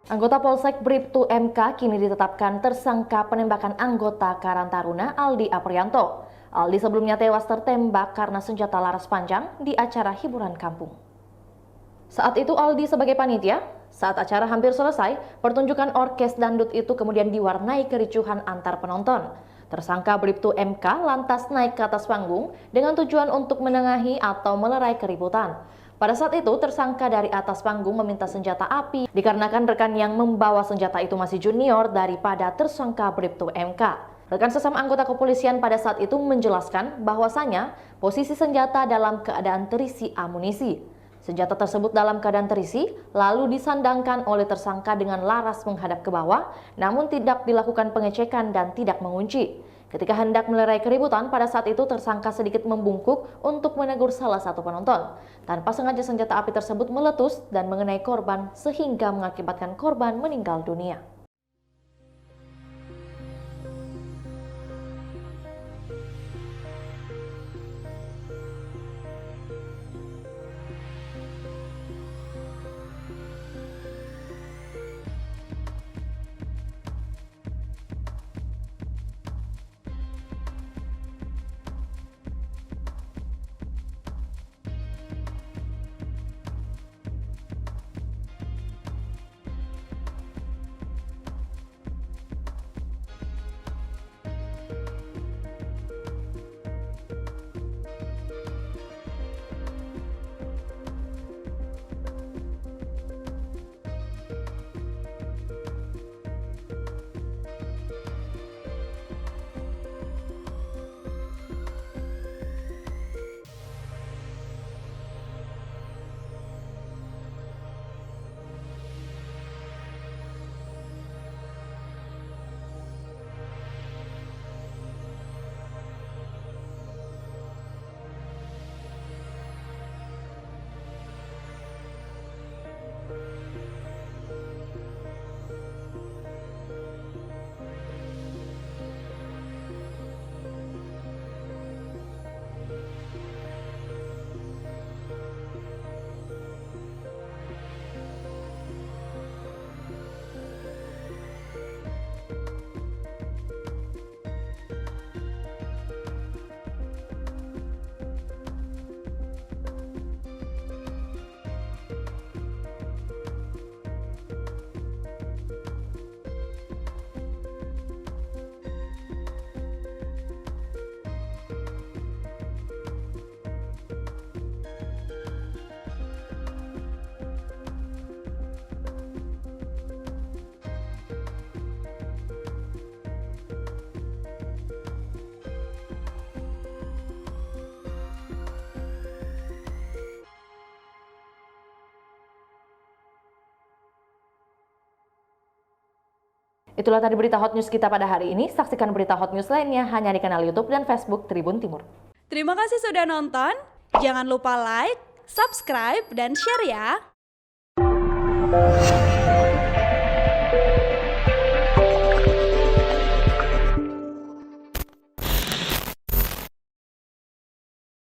Anggota Polsek Bribtu MK kini ditetapkan tersangka penembakan anggota Karang Taruna Aldi Aprianto. Aldi sebelumnya tewas tertembak karena senjata laras panjang di acara hiburan kampung. Saat itu Aldi sebagai panitia, saat acara hampir selesai, pertunjukan orkes dangdut itu kemudian diwarnai kericuhan antar penonton. Tersangka Bribtu MK lantas naik ke atas panggung dengan tujuan untuk menengahi atau melerai keributan. Pada saat itu, tersangka dari atas panggung meminta senjata api dikarenakan rekan yang membawa senjata itu masih junior daripada tersangka Bribtu MK. Rekan sesama anggota kepolisian pada saat itu menjelaskan bahwasanya posisi senjata dalam keadaan terisi amunisi. Senjata tersebut dalam keadaan terisi, lalu disandangkan oleh tersangka dengan laras menghadap ke bawah, namun tidak dilakukan pengecekan dan tidak mengunci. Ketika hendak melerai keributan, pada saat itu tersangka sedikit membungkuk untuk menegur salah satu penonton. Tanpa sengaja senjata api tersebut meletus dan mengenai korban sehingga mengakibatkan korban meninggal dunia. Itulah tadi berita hot news kita pada hari ini. Saksikan berita hot news lainnya hanya di kanal YouTube dan Facebook Tribun Timur. Terima kasih sudah nonton. Jangan lupa like, subscribe, dan share ya.